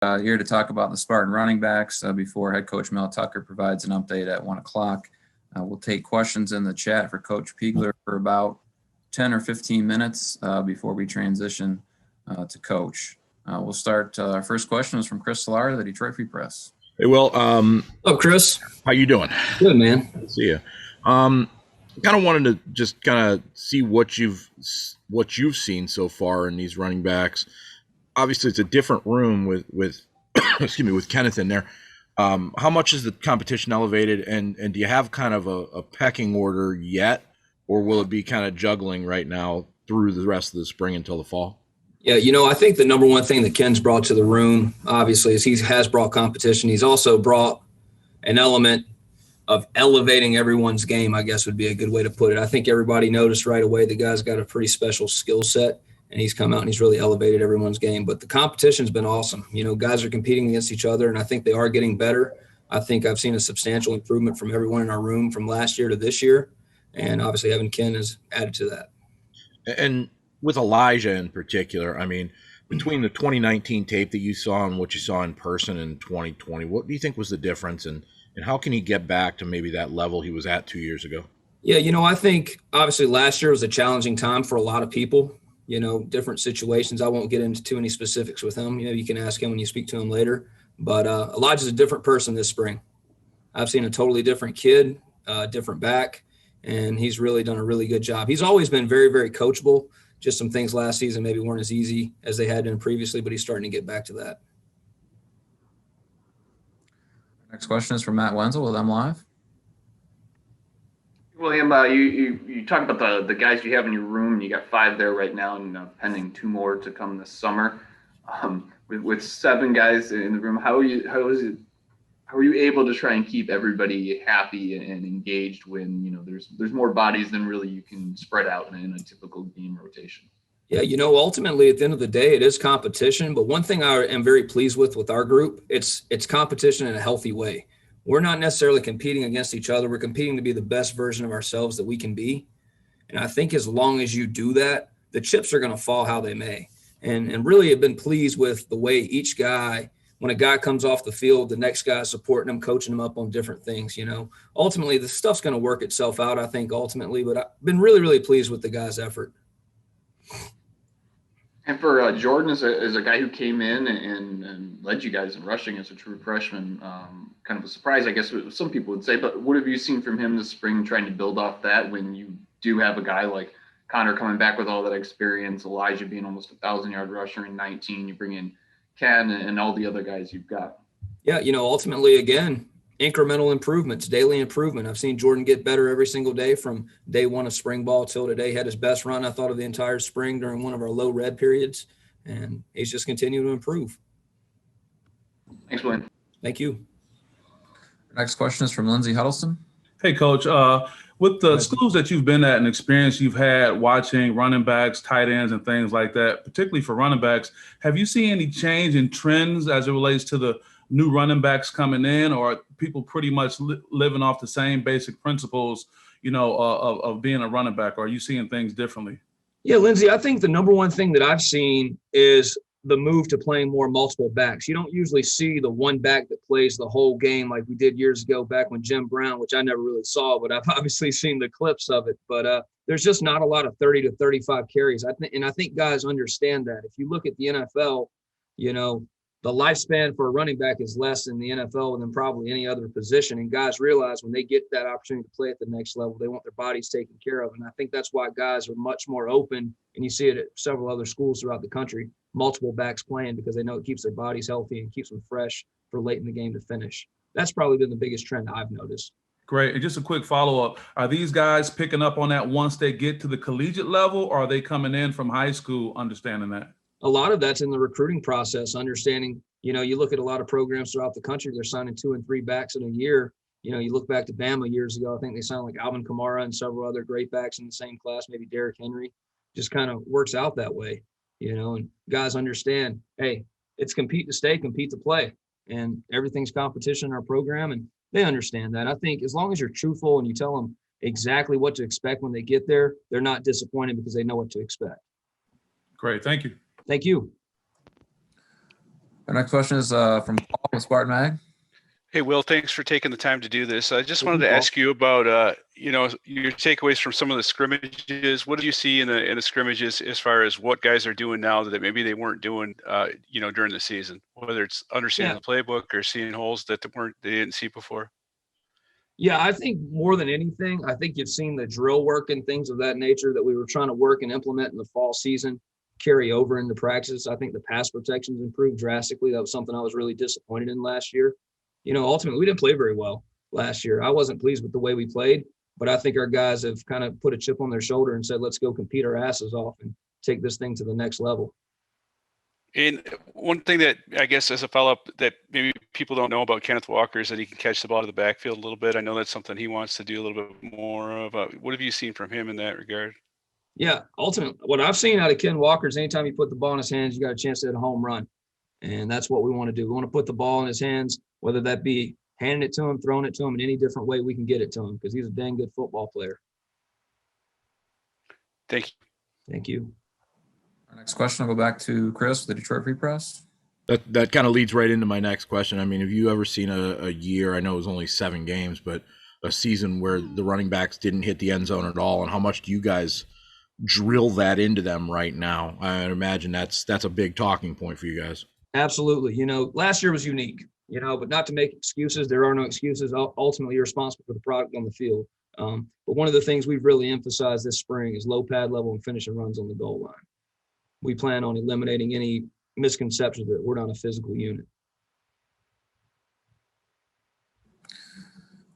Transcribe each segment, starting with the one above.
here to talk about the Spartan running backs before head coach Mel Tucker provides an update at 1 o'clock. We'll take questions in the chat for Coach Peagler for about 10 or 15 minutes before we transition to Coach. We'll start. Our first question is from Chris Solar, the Detroit Free Press. Hey, Will. Hello, Chris. How you doing? Good, man. Good to see you. Kind of wanted to just kind of see what you've seen so far in these running backs. Obviously, it's a different room with excuse me, with Kenneth in there. How much is the competition elevated, and do you have kind of a pecking order yet, or will it be kind of juggling right now through the rest of the spring until the fall? Yeah, I think the number one thing that Ken's brought to the room, obviously, is he has brought competition. He's also brought an element of elevating everyone's game, I guess would be a good way to put it. I think everybody noticed right away the guy's got a pretty special skill set, and he's come out and he's really elevated everyone's game. But the competition's been awesome. Guys are competing against each other, and I think they are getting better. I think I've seen a substantial improvement from everyone in our room from last year to this year, and obviously having Ken has added to that. And with Elijah in particular, I mean, between the 2019 tape that you saw and what you saw in person in 2020, what do you think was the difference, and how can he get back to maybe that level he was at 2 years ago? Yeah, I think obviously last year was a challenging time for a lot of people, different situations. I won't get into too many specifics with him. You can ask him when you speak to him later. But Elijah's a different person this spring. I've seen a totally different kid, different back, and he's really done a really good job. He's always been very, very coachable. Just some things last season maybe weren't as easy as they had been previously, but he's starting to get back to that. Next question is from Matt Wenzel with MLive. William, you talk about the guys you have in your room. You got 5 there right now, and pending 2 more to come this summer. With 7 guys in the room, how are you able to try and keep everybody happy and engaged when there's more bodies than really you can spread out in a typical game rotation? Yeah, ultimately at the end of the day, it is competition. But one thing I am very pleased with our group, it's competition in a healthy way. We're not necessarily competing against each other. We're competing to be the best version of ourselves that we can be. And I think as long as you do that, the chips are going to fall how they may. And really have been pleased with the way each guy, when a guy comes off the field, the next guy is supporting him, coaching him up on different things. Ultimately, the stuff's going to work itself out, I think, ultimately. But I've been really, really pleased with the guy's effort. And for Jordan, as a guy who came in and led you guys in rushing as a true freshman, kind of a surprise, I guess some people would say. But what have you seen from him this spring trying to build off that when you do have a guy like Connor coming back with all that experience, Elijah being almost 1,000-yard rusher in 19, you bring in Ken and all the other guys you've got? Yeah, ultimately, again, incremental improvements, daily improvement. I've seen Jordan get better every single day from day one of spring ball till today. He had his best run, I thought, of the entire spring during one of our low red periods, and he's just continuing to improve. Thanks, William. Thank you. Next question is from Lindsey Huddleston. Hey, Coach. With the schools that you've been at and experience you've had watching running backs, tight ends, and things like that, particularly for running backs, have you seen any change in trends as it relates to the new running backs coming in, or are people pretty much living off the same basic principles, of being a running back? Or are you seeing things differently? Yeah, Lindsey, I think the number one thing that I've seen is the move to playing more multiple backs. You don't usually see the one back that plays the whole game like we did years ago back when Jim Brown, which I never really saw, but I've obviously seen the clips of it. But there's just not a lot of 30 to 35 carries. I think guys understand that. If you look at the NFL, the lifespan for a running back is less in the NFL than probably any other position. And guys realize when they get that opportunity to play at the next level, they want their bodies taken care of. And I think that's why guys are much more open. And you see it at several other schools throughout the country, multiple backs playing because they know it keeps their bodies healthy and keeps them fresh for late in the game to finish. That's probably been the biggest trend I've noticed. Great. And just a quick follow-up. Are these guys picking up on that once they get to the collegiate level, or are they coming in from high school understanding that? A lot of that's in the recruiting process, understanding, you look at a lot of programs throughout the country, they're signing 2 and 3 backs in a year. You look back to Bama years ago, I think they signed like Alvin Kamara and several other great backs in the same class, maybe Derrick Henry. Just kind of works out that way, and guys understand, hey, it's compete to stay, compete to play, and everything's competition in our program, and they understand that. I think as long as you're truthful and you tell them exactly what to expect when they get there, they're not disappointed because they know what to expect. Great. Thank you. Thank you. Our next question is from Paul with Spartan Mag. Hey, Will, thanks for taking the time to do this. I just wanted to ask you about, your takeaways from some of the scrimmages. What do you see in the scrimmages as far as what guys are doing now that maybe they weren't doing, during the season, whether it's understanding the playbook or seeing holes that they didn't see before? Yeah, I think more than anything, I think you've seen the drill work and things of that nature that we were trying to work and implement in the fall season carry over into practice. I think the pass protection's improved drastically. That was something I was really disappointed in last year. Ultimately, we didn't play very well last year. I wasn't pleased with the way we played, but I think our guys have kind of put a chip on their shoulder and said, let's go compete our asses off and take this thing to the next level. And one thing that I guess as a follow-up that maybe people don't know about Kenneth Walker is that he can catch the ball to the backfield a little bit. I know that's something he wants to do a little bit more of. What have you seen from him in that regard? Yeah, ultimately, what I've seen out of Ken Walker is anytime you put the ball in his hands, you got a chance to hit a home run. And that's what we want to do. We want to put the ball in his hands, whether that be handing it to him, throwing it to him in any different way we can get it to him, because he's a dang good football player. Thank you. Thank you. Our next question will go back to Chris with the Detroit Free Press. That kind of leads right into my next question. I mean, have you ever seen a year, I know it was only 7 games, but a season where the running backs didn't hit the end zone at all? And how much do you guys drill that into them right now? I imagine that's a big talking point for you guys. Absolutely. Last year was unique, but not to make excuses. There are no excuses. Ultimately, you're responsible for the product on the field. But one of the things we've really emphasized this spring is low pad level and finishing runs on the goal line. We plan on eliminating any misconceptions that we're not a physical unit.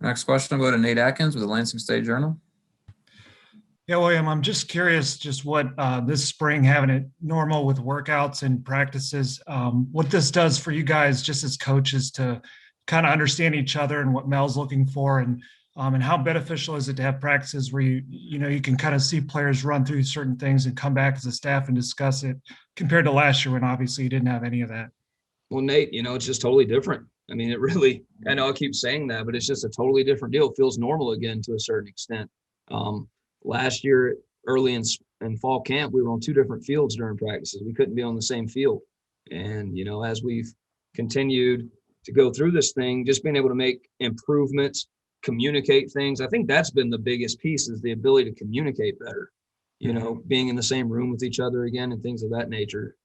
Next question will go to Nate Atkins with the Lansing State Journal. Yeah, William, I'm just curious just what this spring, having it normal with workouts and practices, what this does for you guys just as coaches to kind of understand each other and what Mel's looking for, and how beneficial is it to have practices where you can kind of see players run through certain things and come back as a staff and discuss it, compared to last year when obviously you didn't have any of that. Well, Nate, it's just totally different. I mean, I know I keep saying that, but it's just a totally different deal. It feels normal again to a certain extent. Last year, early in fall camp, we were on 2 different fields during practices. We couldn't be on the same field. And, as we've continued to go through this thing, just being able to make improvements, communicate things. I think that's been the biggest piece, is the ability to communicate better, being in the same room with each other again and things of that nature.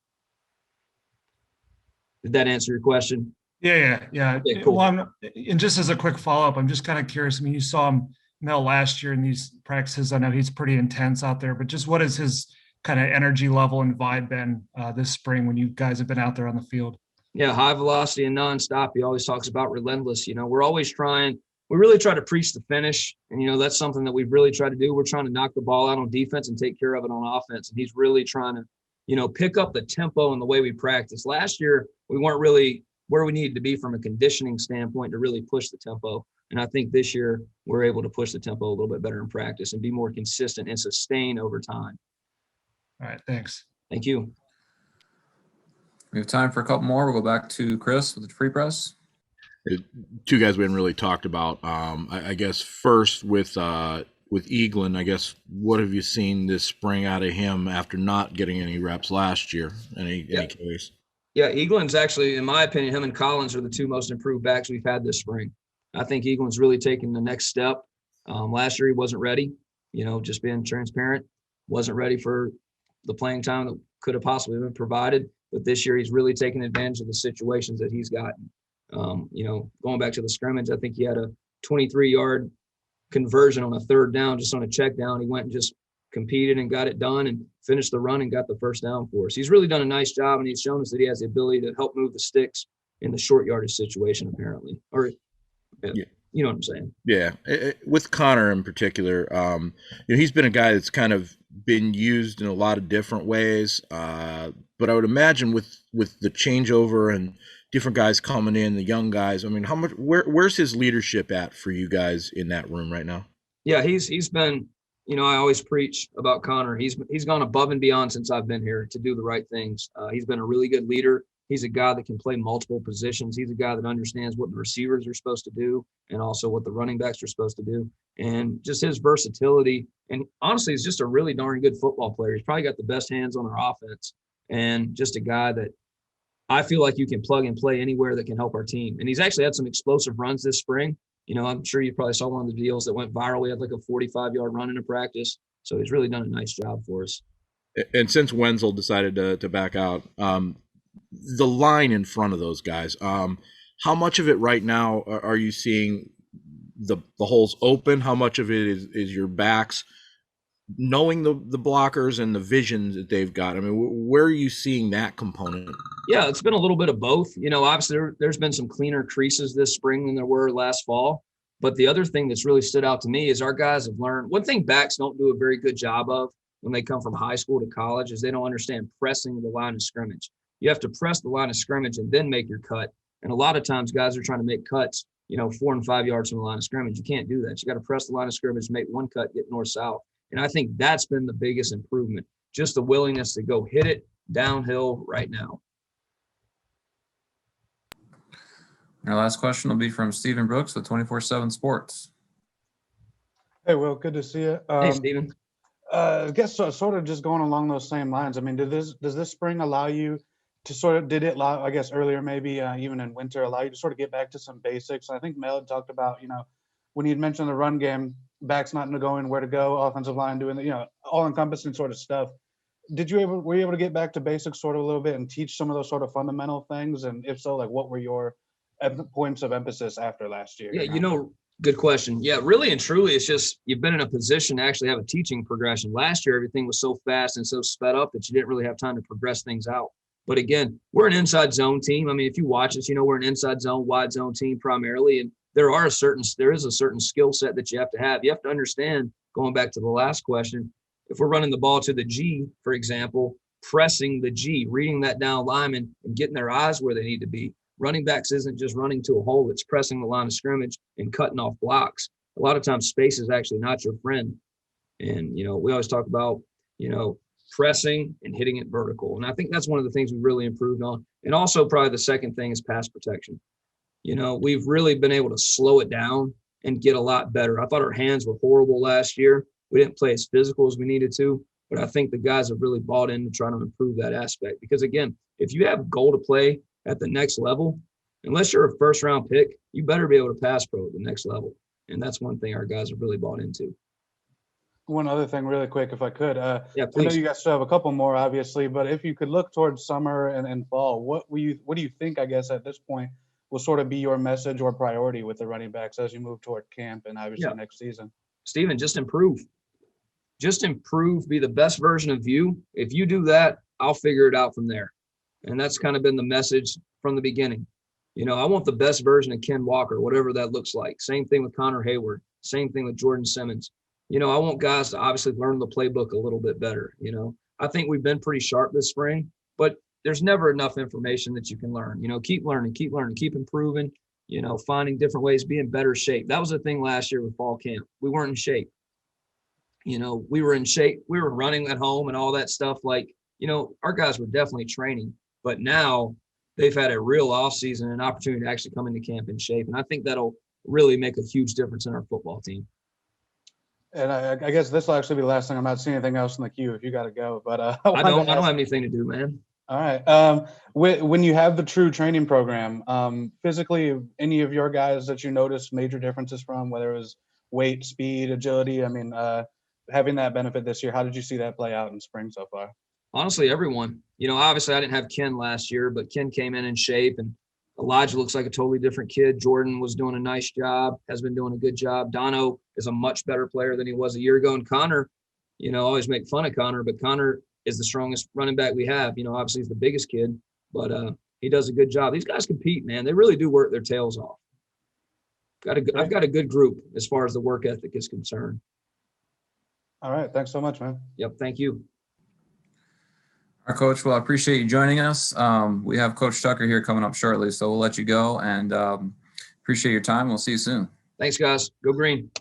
Did that answer your question? Yeah. Okay, cool. Well, and just as a quick follow-up, I'm just kind of curious. I mean, you saw Mel last year in these practices. I know he's pretty intense out there, but just what has his kind of energy level and vibe been this spring when you guys have been out there on the field? Yeah, high velocity and nonstop. He always talks about relentless. We're always we really try to preach the finish. And, that's something that we've really tried to do. We're trying to knock the ball out on defense and take care of it on offense. And he's really trying to, pick up the tempo and the way we practice. Last year, we weren't really where we needed to be from a conditioning standpoint to really push the tempo. And I think this year we're able to push the tempo a little bit better in practice and be more consistent and sustain over time. All right, thanks. Thank you. We have time for a couple more. We'll go back to Chris with the Free Press. 2 guys we haven't really talked about. I guess first with Eaglin, I guess what have you seen this spring out of him after not getting any reps last year? Any case? Yeah, Eaglin's actually, in my opinion, him and Collins are the 2 most improved backs we've had this spring. I think Eaglin's really taken the next step. Last year he wasn't ready, just being transparent, wasn't ready for the playing time that could have possibly been provided. But this year he's really taken advantage of the situations that he's gotten. Going back to the scrimmage, I think he had a 23-yard conversion on a 3rd down, just on a check down. He went and just competed and got it done and finished the run and got the first down for us. He's really done a nice job, and he's shown us that he has the ability to help move the sticks in the short yardage situation, apparently. Or, yeah. You know what I'm saying? Yeah. With Connor in particular, he's been a guy that's kind of been used in a lot of different ways. But I would imagine with the changeover and different guys coming in, the young guys, I mean, where's his leadership at for you guys in that room right now? Yeah, he's been, I always preach about Connor. He's gone above and beyond since I've been here to do the right things. He's been a really good leader. He's a guy that can play multiple positions. He's a guy that understands what the receivers are supposed to do and also what the running backs are supposed to do. And just his versatility. And honestly, he's just a really darn good football player. He's probably got the best hands on our offense, and just a guy that I feel like you can plug and play anywhere that can help our team. And he's actually had some explosive runs this spring. I'm sure you probably saw one of the deals that went viral. He had like a 45-yard run in a practice. So he's really done a nice job for us. And since Wenzel decided to back out, the line in front of those guys, how much of it right now are you seeing the holes open? How much of it is your backs knowing the blockers and the visions that they've got? I mean, where are you seeing that component? Yeah, it's been a little bit of both. Obviously there's been some cleaner creases this spring than there were last fall. But the other thing that's really stood out to me is our guys have learned one thing backs don't do a very good job of when they come from high school to college is they don't understand pressing the line of scrimmage. You have to press the line of scrimmage and then make your cut. And a lot of times guys are trying to make cuts, 4 and 5 yards from the line of scrimmage. You can't do that. You got to press the line of scrimmage, make one cut, get north-south. And I think that's been the biggest improvement, just the willingness to go hit it downhill right now. Our last question will be from Stephen Brooks with 24/7 Sports. Hey, Will, good to see you. Hey, Stephen. I guess sort of just going along those same lines. I mean, does this spring allow you to did it allow, I guess earlier maybe even in winter, allow you to sort of get back to some basics? I think Mel had talked about, when he'd mentioned the run game, backs not knowing where to go, offensive line doing the, all encompassing sort of stuff. Were you able to get back to basics sort of a little bit and teach some of those sort of fundamental things? And if so, like what were your points of emphasis after last year? Yeah, good question. Yeah, really and truly, it's just you've been in a position to actually have a teaching progression. Last year, everything was so fast and so sped up that you didn't really have time to progress things out. But again, we're an inside zone team. I mean, if you watch us, we're an inside zone, wide zone team primarily. And there is a certain skill set that you have to have. You have to understand, going back to the last question, if we're running the ball to the G, for example, pressing the G, reading that down lineman and getting their eyes where they need to be. Running backs isn't just running to a hole. It's pressing the line of scrimmage and cutting off blocks. A lot of times space is actually not your friend. And, we always talk about, pressing and hitting it vertical. And I think that's one of the things we really improved on. And also probably the second thing is pass protection. We've really been able to slow it down and get a lot better. I thought our hands were horrible last year. We didn't play as physical as we needed to, but I think the guys have really bought in to try to improve that aspect. Because again, if you have goal to play at the next level, unless you're a first round pick, you better be able to pass pro at the next level. And that's one thing our guys have really bought into. One other thing really quick, if I could. Yeah, I know you guys still have a couple more, obviously, but if you could look towards summer and fall, what do you think, I guess, at this point will sort of be your message or priority with the running backs as you move toward camp and obviously next season? Steven, just improve. Just improve, be the best version of you. If you do that, I'll figure it out from there. And that's kind of been the message from the beginning. I want the best version of Ken Walker, whatever that looks like. Same thing with Connor Hayward. Same thing with Jordan Simmons. I want guys to obviously learn the playbook a little bit better. I think we've been pretty sharp this spring, but there's never enough information that you can learn. Keep learning, keep improving, finding different ways, be in better shape. That was the thing last year with fall camp. We weren't in shape. We were in shape. We were running at home and all that stuff. Our guys were definitely training, but now they've had a real off season, an opportunity to actually come into camp in shape. And I think that'll really make a huge difference in our football team. And I guess this will actually be the last thing. I'm not seeing anything else in the queue if you got to go. But I don't have anything to do, man. All right. When you have the true training program, physically, any of your guys that you noticed major differences from, whether it was weight, speed, agility? I mean, having that benefit this year, how did you see that play out in spring so far? Honestly, everyone. Obviously I didn't have Ken last year, but Ken came in shape, and Elijah looks like a totally different kid. Jordan was doing a nice job, has been doing a good job. Dono is a much better player than he was a year ago. And Connor, I always make fun of Connor, but Connor is the strongest running back we have. Obviously he's the biggest kid, but he does a good job. These guys compete, man. They really do work their tails off. I've got a good group as far as the work ethic is concerned. All right. Thanks so much, man. Yep. Thank you. Our coach, well, I appreciate you joining us. We have Coach Tucker here coming up shortly, so we'll let you go and appreciate your time. We'll see you soon. Thanks, guys. Go Green.